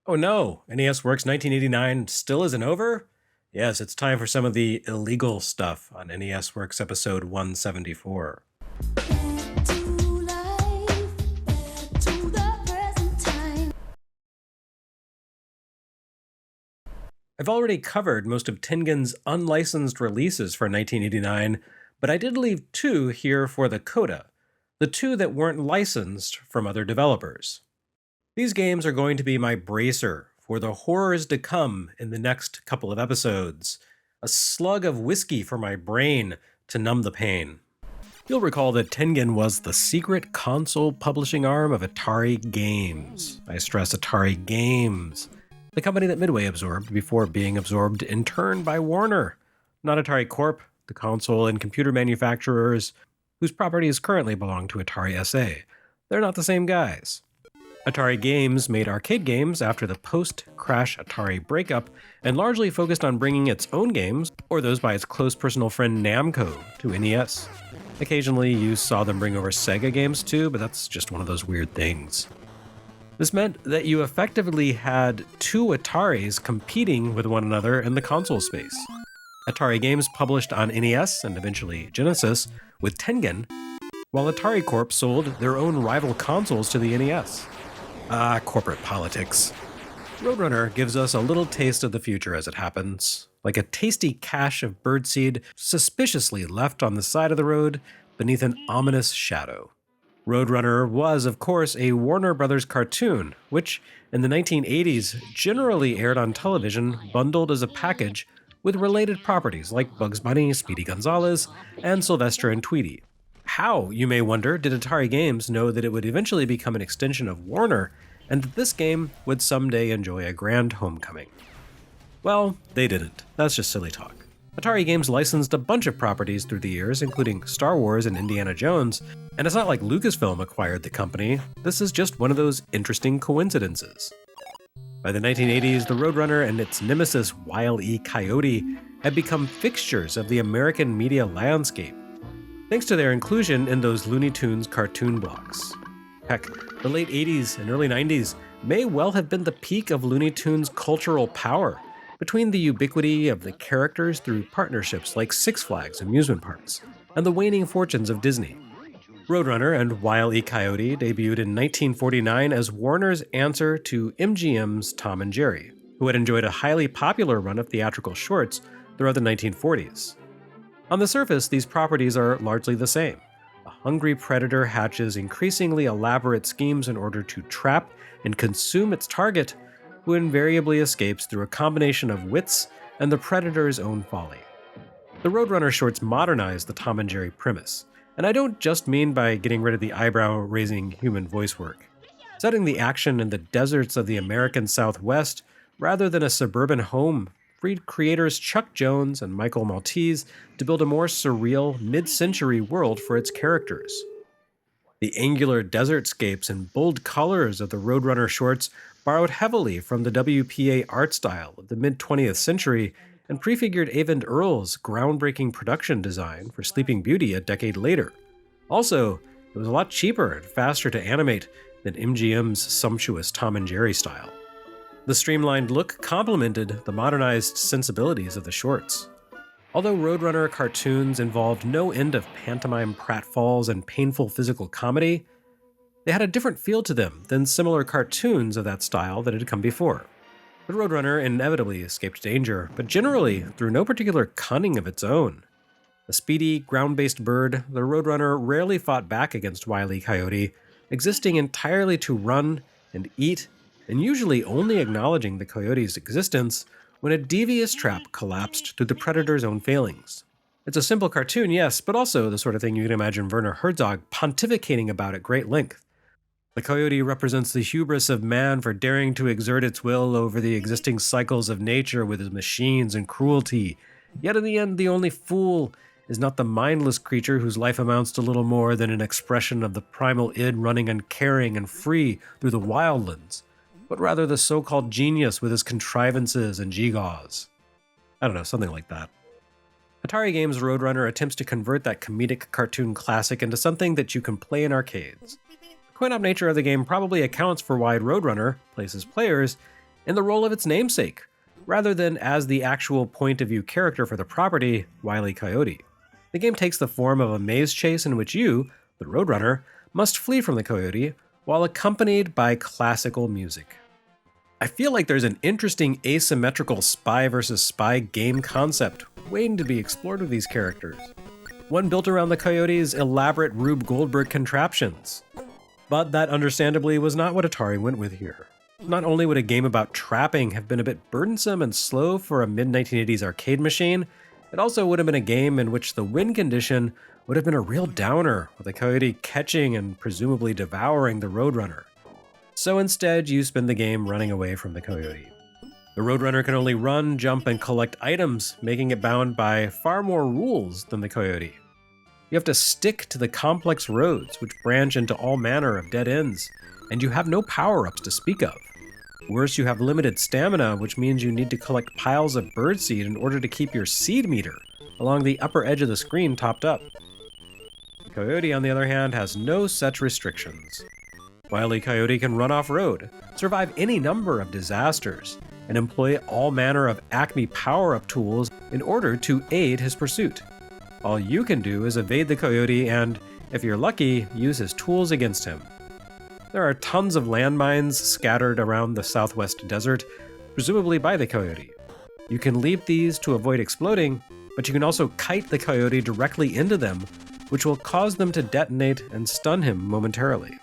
Oh no, NES Works 1989 still isn't over? Yes, it's time for some of the illegal stuff on NES Works episode 174. Back to life, back to the present time. I've already covered most of Tengen's unlicensed releases for 1989, but I did leave two here for the coda, the two that weren't licensed from other developers. These games are going to be my bracer for the horrors to come in the next couple of episodes, a slug of whiskey for my brain to numb the pain. You'll recall that Tengen was the secret console publishing arm of Atari Games. I stress Atari Games, the company that Midway absorbed before being absorbed in turn by Warner, not Atari Corp., the console and computer manufacturers whose properties currently belong to Atari SA. They're not the same guys. Atari Games made arcade games after the post-Crash Atari breakup and largely focused on bringing its own games, or those by its close personal friend Namco, to NES. Occasionally you saw them bring over Sega games too, but that's just one of those weird things. This meant that you effectively had two Ataris competing with one another in the console space. Atari Games published on NES and eventually Genesis with Tengen, while Atari Corp sold their own rival consoles to the NES. Corporate politics. Roadrunner gives us a little taste of the future as it happens, like a tasty cache of birdseed suspiciously left on the side of the road beneath an ominous shadow. Roadrunner was, of course, a Warner Brothers cartoon, which in the 1980s generally aired on television bundled as a package with related properties like Bugs Bunny, Speedy Gonzales, and Sylvester and Tweety. How, you may wonder, did Atari Games know that it would eventually become an extension of Warner and that this game would someday enjoy a grand homecoming? Well, they didn't. That's just silly talk. Atari Games licensed a bunch of properties through the years, including Star Wars and Indiana Jones, and it's not like Lucasfilm acquired the company. This is just one of those interesting coincidences. By the 1980s, the Roadrunner and its nemesis Wile E. Coyote had become fixtures of the American media landscape, thanks to their inclusion in those Looney Tunes cartoon blocks. Heck, the late 80s and early 90s may well have been the peak of Looney Tunes' cultural power, between the ubiquity of the characters through partnerships like Six Flags amusement parks, and the waning fortunes of Disney. Roadrunner and Wile E. Coyote debuted in 1949 as Warner's answer to MGM's Tom and Jerry, who had enjoyed a highly popular run of theatrical shorts throughout the 1940s. On the surface, these properties are largely the same. A hungry predator hatches increasingly elaborate schemes in order to trap and consume its target, who invariably escapes through a combination of wits and the predator's own folly. The Roadrunner shorts modernize the Tom and Jerry premise, and I don't just mean by getting rid of the eyebrow-raising human voice work. Setting the action in the deserts of the American Southwest rather than a suburban home freed creators Chuck Jones and Michael Maltese to build a more surreal, mid-century world for its characters. The angular desertscapes and bold colors of the Roadrunner shorts borrowed heavily from the WPA art style of the mid-20th century and prefigured Avon Earle's groundbreaking production design for Sleeping Beauty a decade later. Also, it was a lot cheaper and faster to animate than MGM's sumptuous Tom and Jerry style. The streamlined look complemented the modernized sensibilities of the shorts. Although Roadrunner cartoons involved no end of pantomime pratfalls and painful physical comedy, they had a different feel to them than similar cartoons of that style that had come before. The Roadrunner inevitably escaped danger, but generally through no particular cunning of its own. A speedy, ground-based bird, the Roadrunner rarely fought back against Wile E. Coyote, existing entirely to run and eat, and usually only acknowledging the coyote's existence when a devious trap collapsed through the predator's own failings. It's a simple cartoon, yes, but also the sort of thing you can imagine Werner Herzog pontificating about at great length. The coyote represents the hubris of man for daring to exert its will over the existing cycles of nature with its machines and cruelty. Yet in the end, the only fool is not the mindless creature whose life amounts to little more than an expression of the primal id running uncaring and free through the wildlands, but rather the so-called genius with his contrivances and gewgaws. I don't know, something like that. Atari Games' Roadrunner attempts to convert that comedic cartoon classic into something that you can play in arcades. The coin-op nature of the game probably accounts for why Roadrunner places players in the role of its namesake, rather than as the actual point of view character for the property, Wile E. Coyote. The game takes the form of a maze chase in which you, the Roadrunner, must flee from the coyote while accompanied by classical music. I feel like there's an interesting asymmetrical spy versus spy game concept waiting to be explored with these characters. One built around the coyote's elaborate Rube Goldberg contraptions. But that understandably was not what Atari went with here. Not only would a game about trapping have been a bit burdensome and slow for a mid-1980s arcade machine, it also would have been a game in which the win condition would have been a real downer, with the coyote catching and presumably devouring the Roadrunner. So instead, you spend the game running away from the coyote. The Roadrunner can only run, jump, and collect items, making it bound by far more rules than the coyote. You have to stick to the complex roads, which branch into all manner of dead ends, and you have no power-ups to speak of. Worse, you have limited stamina, which means you need to collect piles of birdseed in order to keep your seed meter along the upper edge of the screen topped up. The coyote, on the other hand, has no such restrictions. Wile E. Coyote can run off-road, survive any number of disasters, and employ all manner of Acme power-up tools in order to aid his pursuit. All you can do is evade the coyote and, if you're lucky, use his tools against him. There are tons of landmines scattered around the southwest desert, presumably by the coyote. You can leap these to avoid exploding, but you can also kite the coyote directly into them, which will cause them to detonate and stun him momentarily.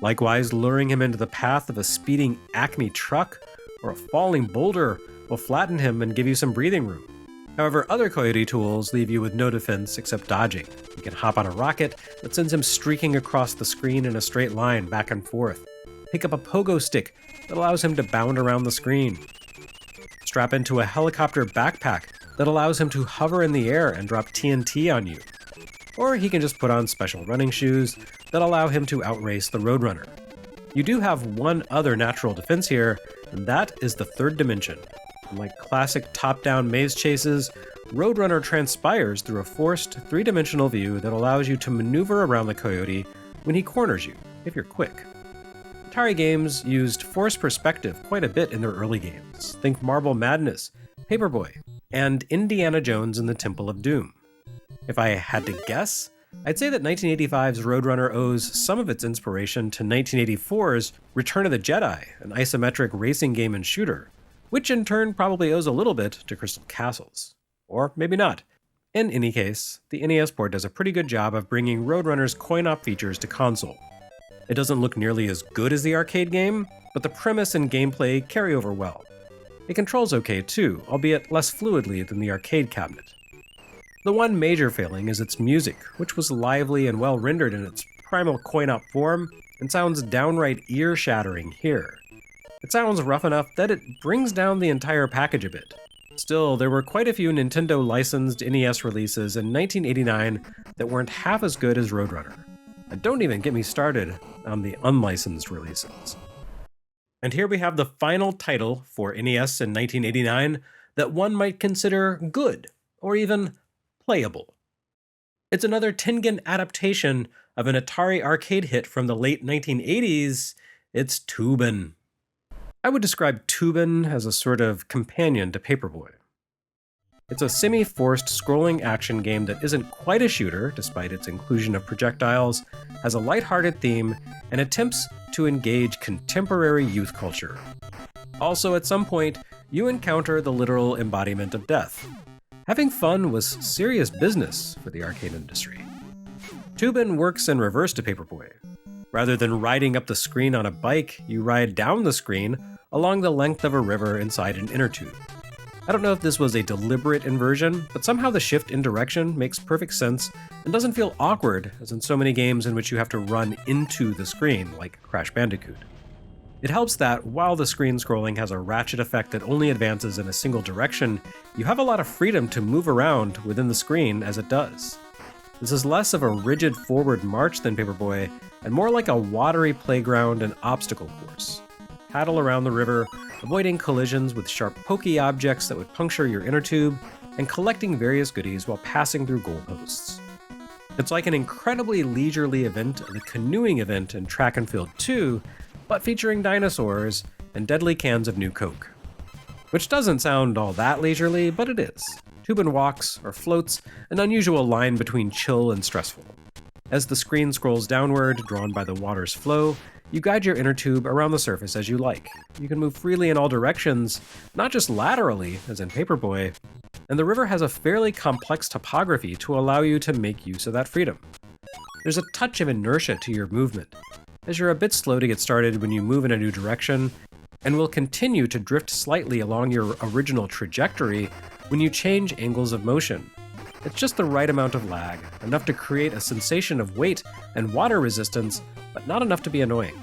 Likewise, luring him into the path of a speeding Acme truck or a falling boulder will flatten him and give you some breathing room. However, other coyote tools leave you with no defense except dodging. You can hop on a rocket that sends him streaking across the screen in a straight line back and forth. Pick up a pogo stick that allows him to bound around the screen. Strap into a helicopter backpack that allows him to hover in the air and drop TNT on you. Or he can just put on special running shoes that allow him to outrace the Roadrunner. You do have one other natural defense here, and that is the third dimension. Like classic top-down maze chases, Roadrunner transpires through a forced, three-dimensional view that allows you to maneuver around the coyote when he corners you, if you're quick. Atari games used forced perspective quite a bit in their early games. Think Marble Madness, Paperboy, and Indiana Jones and the Temple of Doom. If I had to guess, I'd say that 1985's Roadrunner owes some of its inspiration to 1984's Return of the Jedi, an isometric racing game and shooter, which in turn probably owes a little bit to Crystal Castles. Or maybe not. In any case, the NES port does a pretty good job of bringing Roadrunner's coin-op features to console. It doesn't look nearly as good as the arcade game, but the premise and gameplay carry over well. It controls okay too, albeit less fluidly than the arcade cabinet. The one major failing is its music, which was lively and well rendered in its primal coin-op form, and sounds downright ear-shattering here. It sounds rough enough that it brings down the entire package a bit. Still, there were quite a few Nintendo-licensed NES releases in 1989 that weren't half as good as Roadrunner. And don't even get me started on the unlicensed releases. And here we have the final title for NES in 1989 that one might consider good, or even playable. It's another Tengen adaptation of an Atari arcade hit from the late 1980s. It's Toobin. I would describe Toobin as a sort of companion to Paperboy. It's a semi-forced scrolling action game that isn't quite a shooter, despite its inclusion of projectiles, has a lighthearted theme, and attempts to engage contemporary youth culture. Also, at some point, you encounter the literal embodiment of death. Having fun was serious business for the arcade industry. Toobin works in reverse to Paperboy. Rather than riding up the screen on a bike, you ride down the screen along the length of a river inside an inner tube. I don't know if this was a deliberate inversion, but somehow the shift in direction makes perfect sense and doesn't feel awkward, as in so many games in which you have to run into the screen, like Crash Bandicoot. It helps that, while the screen scrolling has a ratchet effect that only advances in a single direction, you have a lot of freedom to move around within the screen as it does. This is less of a rigid forward march than Paperboy, and more like a watery playground and obstacle course. Paddle around the river, avoiding collisions with sharp pokey objects that would puncture your inner tube, and collecting various goodies while passing through goalposts. It's like an incredibly leisurely event of the canoeing event in Track and Field 2, but featuring dinosaurs, and deadly cans of new Coke. Which doesn't sound all that leisurely, but it is. Toobin walks, or floats, an unusual line between chill and stressful. As the screen scrolls downward, drawn by the water's flow, you guide your inner tube around the surface as you like. You can move freely in all directions, not just laterally, as in Paperboy, and the river has a fairly complex topography to allow you to make use of that freedom. There's a touch of inertia to your movement, as you're a bit slow to get started when you move in a new direction, and will continue to drift slightly along your original trajectory when you change angles of motion. It's just the right amount of lag, enough to create a sensation of weight and water resistance, but not enough to be annoying.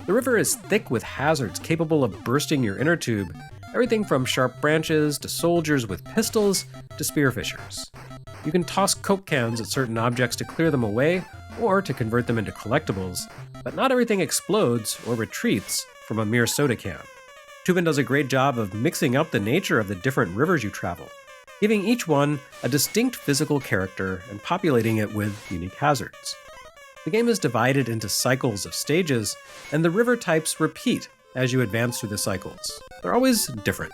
The river is thick with hazards capable of bursting your inner tube, everything from sharp branches to soldiers with pistols to spearfishers. You can toss Coke cans at certain objects to clear them away or to convert them into collectibles, but not everything explodes or retreats from a mere soda can. Toobin does a great job of mixing up the nature of the different rivers you travel, giving each one a distinct physical character and populating it with unique hazards. The game is divided into cycles of stages, and the river types repeat as you advance through the cycles. They're always different.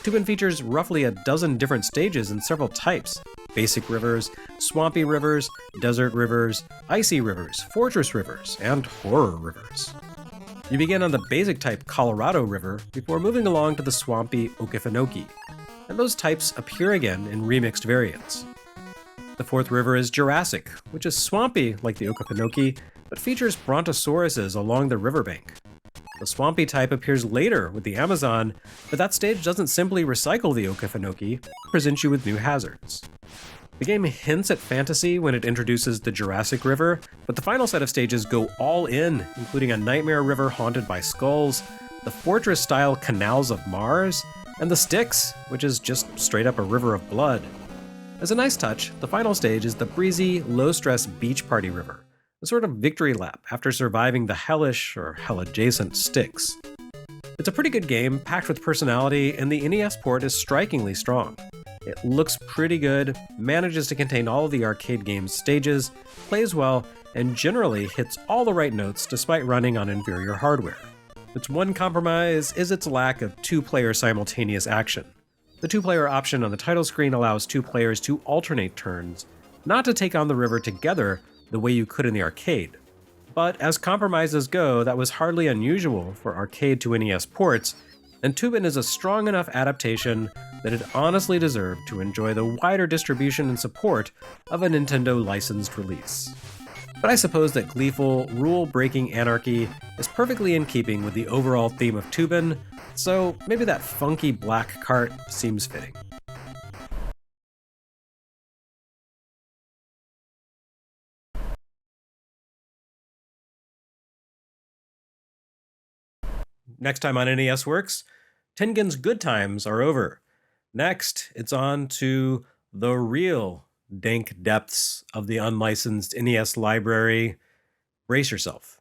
Toobin features roughly a dozen different stages in several types: basic rivers, swampy rivers, desert rivers, icy rivers, fortress rivers, and horror rivers. You begin on the basic type Colorado River before moving along to the swampy Okefenokee, and those types appear again in remixed variants. The fourth river is Jurassic, which is swampy like the Okefenokee, but features brontosauruses along the riverbank. The swampy type appears later with the Amazon, but that stage doesn't simply recycle the Okefenokee, it presents you with new hazards. The game hints at fantasy when it introduces the Jurassic River, but the final set of stages go all in, including a nightmare river haunted by skulls, the fortress-style canals of Mars, and the Styx, which is just straight up a river of blood. As a nice touch, the final stage is the breezy, low-stress beach party river, a sort of victory lap after surviving the hellish or hell-adjacent Styx. It's a pretty good game, packed with personality, and the NES port is strikingly strong. It looks pretty good, manages to contain all of the arcade game's stages, plays well, and generally hits all the right notes despite running on inferior hardware. Its one compromise is its lack of two-player simultaneous action. The two-player option on the title screen allows two players to alternate turns, not to take on the river together the way you could in the arcade. But as compromises go, that was hardly unusual for arcade to NES ports, and Toobin is a strong enough adaptation that it honestly deserved to enjoy the wider distribution and support of a Nintendo licensed release. But I suppose that gleeful, rule-breaking anarchy is perfectly in keeping with the overall theme of Toobin, so maybe that funky black cart seems fitting. Next time on NES Works, Tengen's good times are over. Next, it's on to the real dank depths of the unlicensed NES library. Brace yourself.